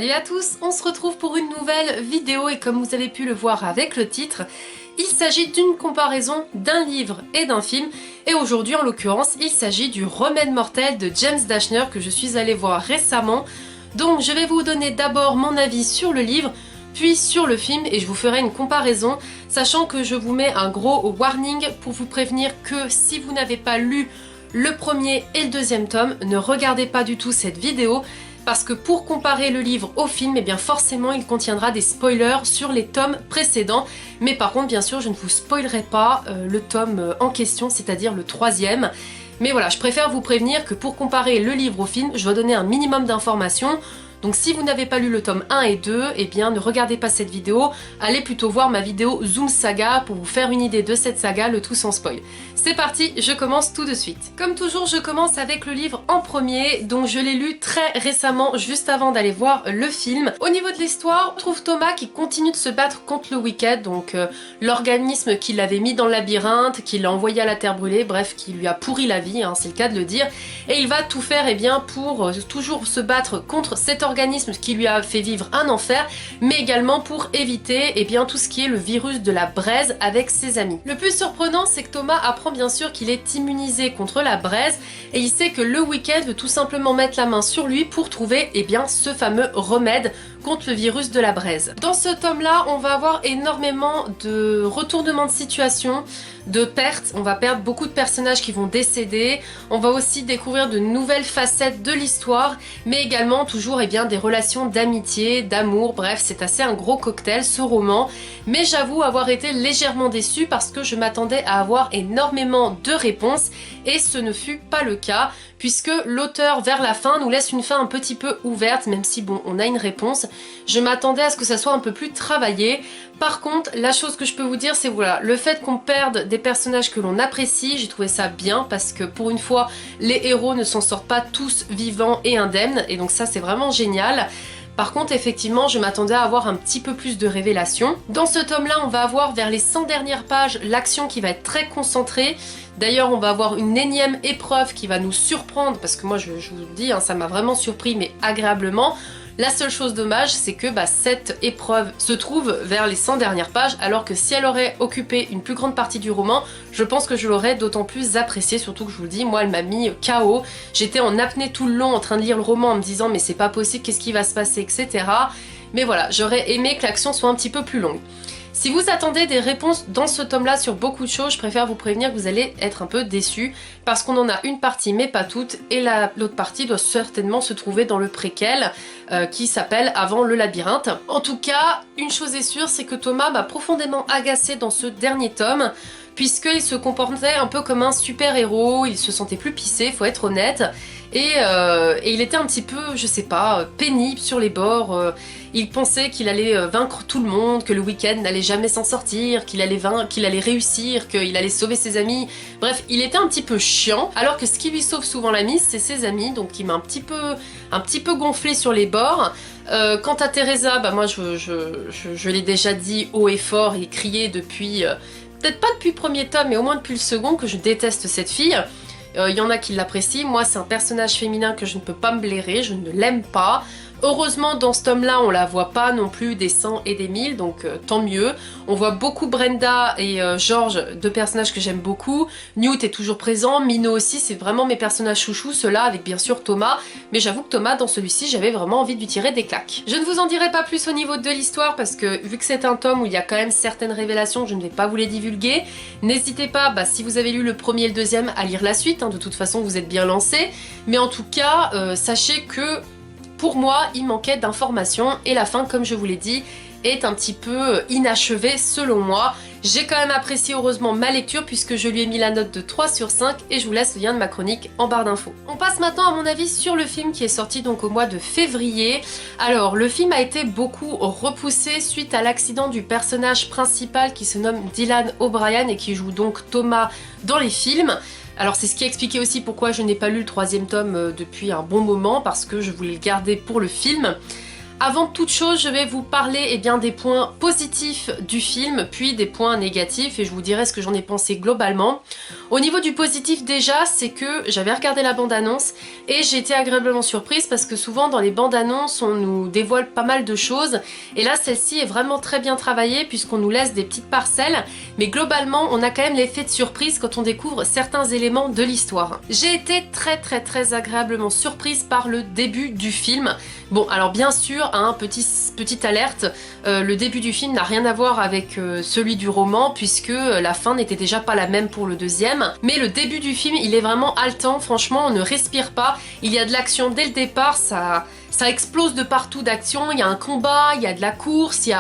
Salut à tous, on se retrouve pour une nouvelle vidéo et comme vous avez pu le voir avec le titre, il s'agit d'une comparaison d'un livre et d'un film et aujourd'hui en l'occurrence il s'agit du Remède mortel de James Dashner que je suis allée voir récemment. Donc je vais vous donner d'abord mon avis sur le livre puis sur le film et je vous ferai une comparaison, sachant que je vous mets un gros warning pour vous prévenir que si vous n'avez pas lu le premier et le deuxième tome, ne regardez pas du tout cette vidéo parce que pour comparer le livre au film, eh bien forcément il contiendra des spoilers sur les tomes précédents, mais par contre bien sûr je ne vous spoilerai pas le tome en question, c'est-à-dire le troisième. Mais voilà, je préfère vous prévenir que pour comparer le livre au film, je dois donner un minimum d'informations. Donc si vous n'avez pas lu le tome 1 et 2, eh bien ne regardez pas cette vidéo, allez plutôt voir ma vidéo Zoom Saga pour vous faire une idée de cette saga, le tout sans spoil. C'est parti, je commence tout de suite. Comme toujours, je commence avec le livre en premier, donc je l'ai lu très récemment, juste avant d'aller voir le film. Au niveau de l'histoire, on trouve Thomas qui continue de se battre contre le Wicked, donc l'organisme qui l'avait mis dans le labyrinthe, qui l'a envoyé à la terre brûlée, bref, qui lui a pourri la vie, hein, c'est le cas de le dire. Et il va tout faire bien, pour toujours se battre contre cet organisme qui lui a fait vivre un enfer, mais également pour éviter bien, tout ce qui est le virus de la braise avec ses amis. Le plus surprenant, c'est que Thomas apprend bien sûr qu'il est immunisé contre la braise et il sait que le Wicked veut tout simplement mettre la main sur lui pour trouver bien, ce fameux remède contre le virus de la braise. Dans ce tome-là, on va avoir énormément de retournements de situation, de pertes. On va perdre beaucoup de personnages qui vont décéder. On va aussi découvrir de nouvelles facettes de l'histoire, mais également toujours bien, des relations d'amitié, d'amour. Bref, c'est assez un gros cocktail ce roman. Mais j'avoue avoir été légèrement déçue parce que je m'attendais à avoir énormément de réponses et ce ne fut pas le cas, puisque l'auteur vers la fin nous laisse une fin un petit peu ouverte, même si bon, on a une réponse. Je m'attendais à ce que ça soit un peu plus travaillé. Par contre, la chose que je peux vous dire, c'est voilà, le fait qu'on perde des personnages que l'on apprécie, j'ai trouvé ça bien parce que pour une fois, les héros ne s'en sortent pas tous vivants et indemnes, et donc ça c'est vraiment génial. Par contre, effectivement, je m'attendais à avoir un petit peu plus de révélations. Dans ce tome-là, on va avoir vers les 100 dernières pages l'action qui va être très concentrée. D'ailleurs, on va avoir une énième épreuve qui va nous surprendre, parce que moi, je vous le dis, hein, ça m'a vraiment surpris, mais agréablement. La seule chose dommage, c'est que cette épreuve se trouve vers les 100 dernières pages, alors que si elle aurait occupé une plus grande partie du roman, je pense que je l'aurais d'autant plus apprécié, surtout que je vous le dis, moi elle m'a mis KO. J'étais en apnée tout le long en train de lire le roman en me disant mais c'est pas possible, qu'est-ce qui va se passer, etc. Mais voilà, j'aurais aimé que l'action soit un petit peu plus longue. Si vous attendez des réponses dans ce tome-là sur beaucoup de choses, je préfère vous prévenir que vous allez être un peu déçus parce qu'on en a une partie mais pas toute et l'autre partie doit certainement se trouver dans le préquel qui s'appelle Avant le labyrinthe. En tout cas, une chose est sûre, c'est que Thomas m'a profondément agacé dans ce dernier tome puisqu'il se comportait un peu comme un super-héros, il se sentait plus pissé, faut être honnête. Et il était un petit peu, je sais pas, pénible sur les bords. Il pensait qu'il allait vaincre tout le monde, que le Wicked n'allait jamais s'en sortir, qu'il allait réussir, qu'il allait sauver ses amis. Bref, il était un petit peu chiant, alors que ce qui lui sauve souvent la mise, c'est ses amis, donc il m'a un petit peu gonflé sur les bords. Quant à Teresa, moi je l'ai déjà dit haut et fort et crié depuis, peut-être pas depuis le premier tome, mais au moins depuis le second, que je déteste cette fille. Il y en a qui l'apprécient, moi c'est un personnage féminin que je ne peux pas me blairer, je ne l'aime pas. Heureusement dans ce tome-là on la voit pas non plus des 100 et des 1000, donc tant mieux. On voit beaucoup Brenda et George, deux personnages que j'aime beaucoup. Newt est toujours présent, Minot aussi, c'est vraiment mes personnages chouchous, ceux-là avec bien sûr Thomas. Mais j'avoue que Thomas dans celui-ci j'avais vraiment envie de lui tirer des claques. Je ne vous en dirai pas plus au niveau de l'histoire parce que vu que c'est un tome où il y a quand même certaines révélations, je ne vais pas vous les divulguer. N'hésitez pas, si vous avez lu le premier et le deuxième, à lire la suite, hein, de toute façon vous êtes bien lancés. Mais en tout cas, sachez que pour moi, il manquait d'informations et la fin, comme je vous l'ai dit, est un petit peu inachevée selon moi. J'ai quand même apprécié heureusement ma lecture puisque je lui ai mis la note de 3 sur 5 et je vous laisse le lien de ma chronique en barre d'infos. On passe maintenant à mon avis sur le film qui est sorti donc au mois de février. Alors le film a été beaucoup repoussé suite à l'accident du personnage principal qui se nomme Dylan O'Brien et qui joue donc Thomas dans les films. Alors c'est ce qui expliquait aussi pourquoi je n'ai pas lu le troisième tome depuis un bon moment, parce que je voulais le garder pour le film. Avant toute chose, je vais vous parler des points positifs du film, puis des points négatifs, et je vous dirai ce que j'en ai pensé globalement. Au niveau du positif déjà, c'est que j'avais regardé la bande-annonce et j'ai été agréablement surprise parce que souvent dans les bandes-annonces, on nous dévoile pas mal de choses, et là celle-ci est vraiment très bien travaillée puisqu'on nous laisse des petites parcelles, mais globalement on a quand même l'effet de surprise quand on découvre certains éléments de l'histoire. J'ai été très agréablement surprise par le début du film. Bon, alors bien sûr, hein, petite alerte, le début du film n'a rien à voir avec celui du roman puisque la fin n'était déjà pas la même pour le deuxième. Mais le début du film, il est vraiment haletant, franchement, on ne respire pas. Il y a de l'action dès le départ, ça explose de partout d'action, il y a un combat, il y a de la course, il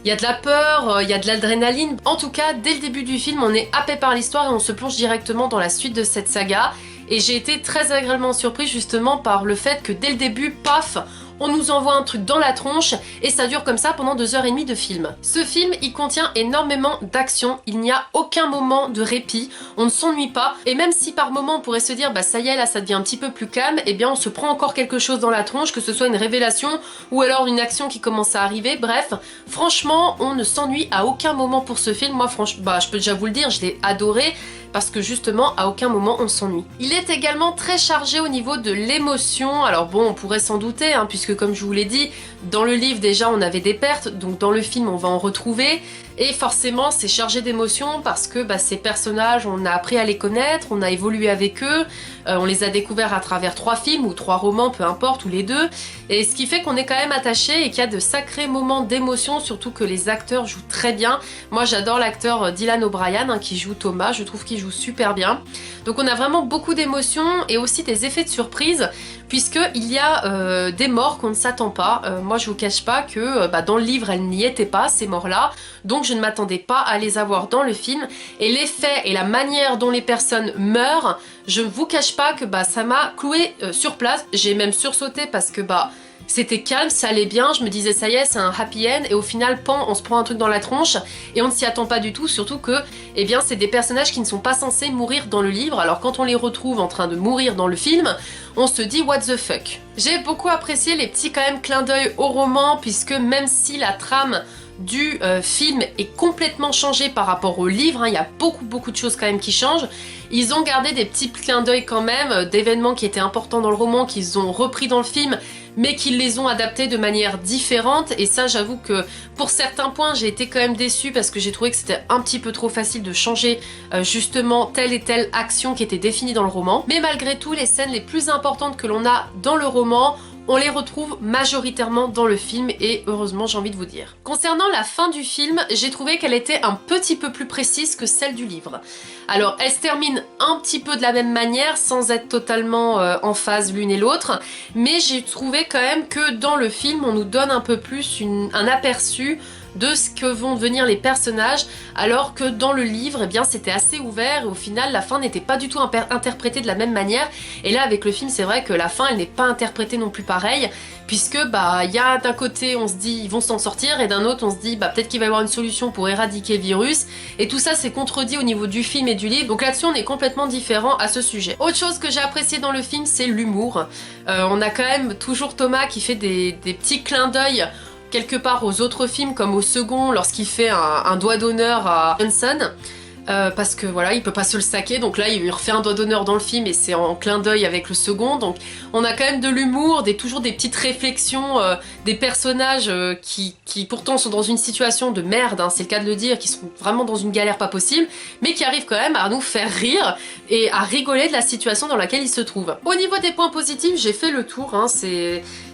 y a de la peur, il y a de l'adrénaline. En tout cas, dès le début du film, on est happé par l'histoire et on se plonge directement dans la suite de cette saga. Et j'ai été très agréablement surprise justement par le fait que dès le début, paf, on nous envoie un truc dans la tronche et ça dure comme ça pendant 2h30 de film. Ce film, il contient énormément d'action, il n'y a aucun moment de répit, on ne s'ennuie pas, et même si par moment on pourrait se dire bah ça y est là ça devient un petit peu plus calme, et bien on se prend encore quelque chose dans la tronche, que ce soit une révélation ou alors une action qui commence à arriver, bref, franchement on ne s'ennuie à aucun moment pour ce film. Moi franchement, je peux déjà vous le dire, je l'ai adoré, parce que justement à aucun moment on s'ennuie. Il est également très chargé au niveau de l'émotion, alors bon on pourrait s'en douter hein, puisque comme je vous l'ai dit, dans le livre déjà on avait des pertes, donc dans le film on va en retrouver, et forcément c'est chargé d'émotions parce que ces personnages on a appris à les connaître, on a évolué avec eux, on les a découverts à travers 3 films ou 3 romans, peu importe, ou les 2, et ce qui fait qu'on est quand même attaché et qu'il y a de sacrés moments d'émotion, surtout que les acteurs jouent très bien. Moi j'adore l'acteur Dylan O'Brien hein, qui joue Thomas, je trouve qu'il joue super bien. Donc on a vraiment beaucoup d'émotions et aussi des effets de surprise puisqu'il y a des morts qu'on ne s'attend pas. Moi je vous cache pas que dans le livre elles n'y étaient pas ces morts là, donc je ne m'attendais pas à les avoir dans le film, et l'effet et la manière dont les personnes meurent, je ne vous cache pas que ça m'a cloué sur place. J'ai même sursauté parce que c'était calme, ça allait bien, je me disais ça y est c'est un happy end, et au final pan, on se prend un truc dans la tronche et on ne s'y attend pas du tout, surtout que c'est des personnages qui ne sont pas censés mourir dans le livre, alors quand on les retrouve en train de mourir dans le film, on se dit what the fuck. J'ai beaucoup apprécié les petits quand même clins d'œil au roman, puisque même si la trame du film est complètement changée par rapport au livre, hein, il y a beaucoup de choses quand même qui changent, ils ont gardé des petits clins d'œil quand même d'événements qui étaient importants dans le roman, qu'ils ont repris dans le film, mais qu'ils les ont adaptés de manière différente, et ça j'avoue que pour certains points j'ai été quand même déçue parce que j'ai trouvé que c'était un petit peu trop facile de changer justement telle et telle action qui était définie dans le roman. Mais malgré tout, les scènes les plus importantes que l'on a dans le roman, on les retrouve majoritairement dans le film, et heureusement j'ai envie de vous dire. Concernant la fin du film, j'ai trouvé qu'elle était un petit peu plus précise que celle du livre. Alors elle se termine un petit peu de la même manière sans être totalement en phase l'une et l'autre, mais j'ai trouvé quand même que dans le film on nous donne un peu plus un aperçu de ce que vont devenir les personnages, alors que dans le livre c'était assez ouvert et au final la fin n'était pas du tout interprétée de la même manière, et là avec le film c'est vrai que la fin elle n'est pas interprétée non plus pareil, puisque il y a d'un côté on se dit ils vont s'en sortir, et d'un autre on se dit peut-être qu'il va y avoir une solution pour éradiquer le virus, et tout ça c'est contredit au niveau du film et du livre, donc là-dessus on est complètement différent à ce sujet. Autre chose que j'ai apprécié dans le film, c'est l'humour. On a quand même toujours Thomas qui fait des petits clins d'œil quelque part aux autres films, comme au second lorsqu'il fait un doigt d'honneur à Johnson, parce que voilà il peut pas se le saquer, donc là il lui refait un doigt d'honneur dans le film et c'est en clin d'œil avec le second, donc on a quand même de l'humour, toujours des petites réflexions des personnages qui pourtant sont dans une situation de merde, hein, c'est le cas de le dire, qui sont vraiment dans une galère pas possible, mais qui arrivent quand même à nous faire rire et à rigoler de la situation dans laquelle ils se trouvent. Au niveau des points positifs, j'ai fait le tour, hein,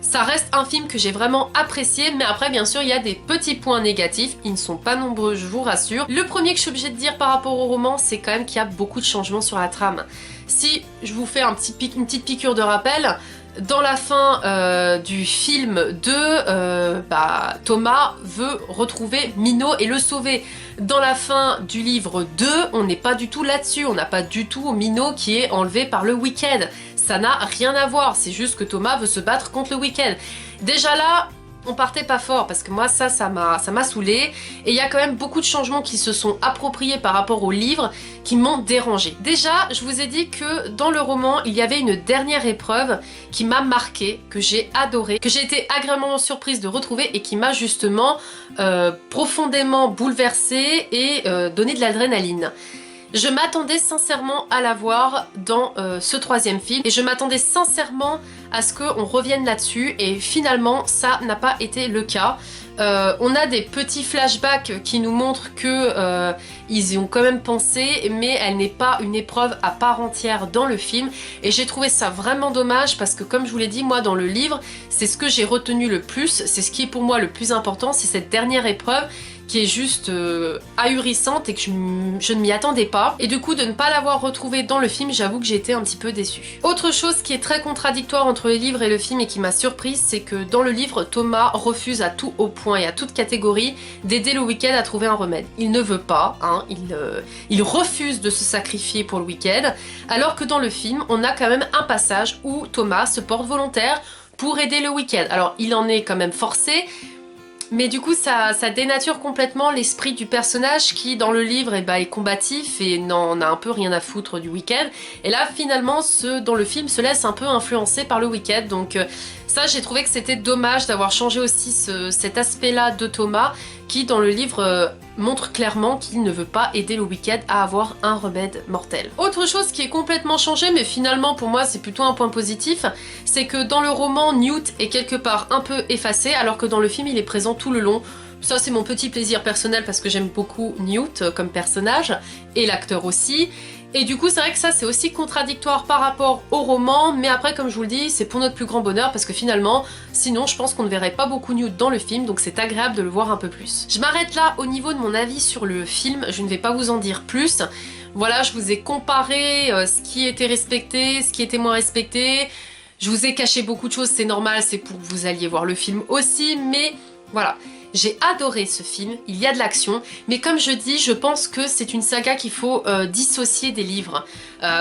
ça reste un film que j'ai vraiment apprécié, mais après bien sûr il y a des petits points négatifs, ils ne sont pas nombreux je vous rassure. Le premier que je suis obligée de dire par rapport au roman, c'est quand même qu'il y a beaucoup de changements sur la trame. Si je vous fais une petite piqûre de rappel, dans la fin du film 2, Thomas veut retrouver Minot et le sauver. Dans la fin du livre 2, on n'est pas du tout là-dessus, on n'a pas du tout Minot qui est enlevé par le Weekend. Ça n'a rien à voir, c'est juste que Thomas veut se battre contre le Weekend. Déjà là, on partait pas fort parce que moi ça m'a saoulé et il y a quand même beaucoup de changements qui se sont appropriés par rapport au livre qui m'ont dérangé. Déjà, je vous ai dit que dans le roman, il y avait une dernière épreuve qui m'a marquée, que j'ai adorée, que j'ai été agréablement surprise de retrouver et qui m'a justement profondément bouleversée et donné de l'adrénaline. Je m'attendais sincèrement à la voir dans ce troisième film et je m'attendais sincèrement à ce qu'on revienne là-dessus et finalement ça n'a pas été le cas. On a des petits flashbacks qui nous montrent que ils y ont quand même pensé, mais elle n'est pas une épreuve à part entière dans le film et j'ai trouvé ça vraiment dommage parce que comme je vous l'ai dit, moi dans le livre, c'est ce que j'ai retenu le plus, c'est ce qui est pour moi le plus important, c'est cette dernière épreuve qui est juste ahurissante et que je ne m'y attendais pas. Et du coup, de ne pas l'avoir retrouvée dans le film, j'avoue que j'ai été un petit peu déçue. Autre chose qui est très contradictoire entre le livre et le film et qui m'a surprise, c'est que dans le livre, Thomas refuse à tout haut point et à toute catégorie d'aider le Weeknd à trouver un remède. Il ne veut pas, hein, il refuse de se sacrifier pour le Weeknd, alors que dans le film, on a quand même un passage où Thomas se porte volontaire pour aider le Weeknd. Alors, il en est quand même forcé, mais du coup ça dénature complètement l'esprit du personnage qui dans le livre est combatif et n'en a un peu rien à foutre du Weeknd. Et là finalement ceux dans le film se laissent un peu influencer par le Weeknd. Donc ça j'ai trouvé que c'était dommage d'avoir changé aussi cet aspect là de Thomas qui dans le livre montre clairement qu'il ne veut pas aider le Weeknd à avoir un remède mortel. Autre chose qui est complètement changé, mais finalement pour moi c'est plutôt un point positif, c'est que dans le roman Newt est quelque part un peu effacé alors que dans le film il est présent tout le long. Ça c'est mon petit plaisir personnel parce que j'aime beaucoup Newt comme personnage et l'acteur aussi. Et du coup c'est vrai que ça c'est aussi contradictoire par rapport au roman, mais après comme je vous le dis c'est pour notre plus grand bonheur parce que finalement sinon je pense qu'on ne verrait pas beaucoup Newt dans le film, donc c'est agréable de le voir un peu plus. Je m'arrête là au niveau de mon avis sur le film, je ne vais pas vous en dire plus. Voilà, je vous ai comparé ce qui était respecté, ce qui était moins respecté. Je vous ai caché beaucoup de choses, c'est normal, c'est pour que vous alliez voir le film aussi, mais voilà. J'ai adoré ce film, il y a de l'action, mais comme je dis, je pense que c'est une saga qu'il faut dissocier des livres.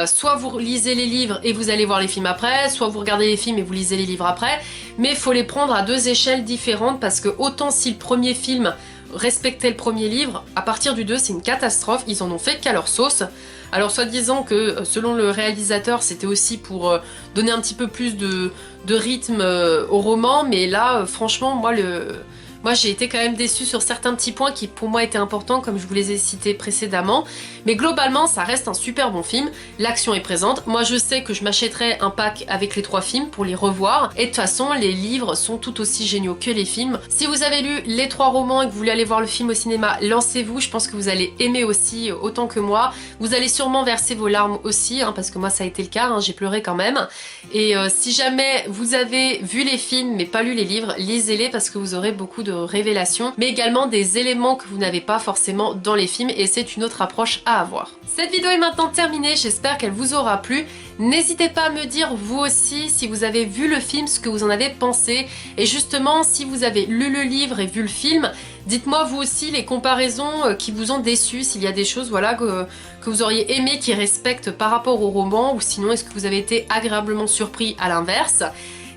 Soit vous lisez les livres et vous allez voir les films après, soit vous regardez les films et vous lisez les livres après, mais il faut les prendre à deux échelles différentes parce que autant si le premier film respectait le premier livre, à partir du 2 c'est une catastrophe, ils en ont fait qu'à leur sauce. Alors soi-disant que selon le réalisateur c'était aussi pour donner un petit peu plus de rythme au roman, mais là franchement moi j'ai été quand même déçue sur certains petits points qui pour moi étaient importants comme je vous les ai cités précédemment. Mais globalement ça reste un super bon film, l'action est présente. Moi je sais que je m'achèterai un pack avec les 3 films pour les revoir. Et de toute façon les livres sont tout aussi géniaux que les films. Si vous avez lu les 3 romans et que vous voulez aller voir le film au cinéma, lancez-vous, je pense que vous allez aimer aussi autant que moi. Vous allez sûrement verser vos larmes aussi, hein, parce que moi ça a été le cas, hein, j'ai pleuré quand même. Et si jamais vous avez vu les films mais pas lu les livres, lisez-les parce que vous aurez beaucoup de révélations, mais également des éléments que vous n'avez pas forcément dans les films et c'est une autre approche à avoir. Cette vidéo est maintenant terminée, j'espère qu'elle vous aura plu. N'hésitez pas à me dire vous aussi si vous avez vu le film, ce que vous en avez pensé et justement si vous avez lu le livre et vu le film, dites-moi vous aussi les comparaisons qui vous ont déçu, s'il y a des choses voilà, que vous auriez aimé qui respectent par rapport au roman ou sinon est-ce que vous avez été agréablement surpris à l'inverse.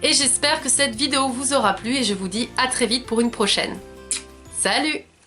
Et j'espère que cette vidéo vous aura plu et je vous dis à très vite pour une prochaine. Salut!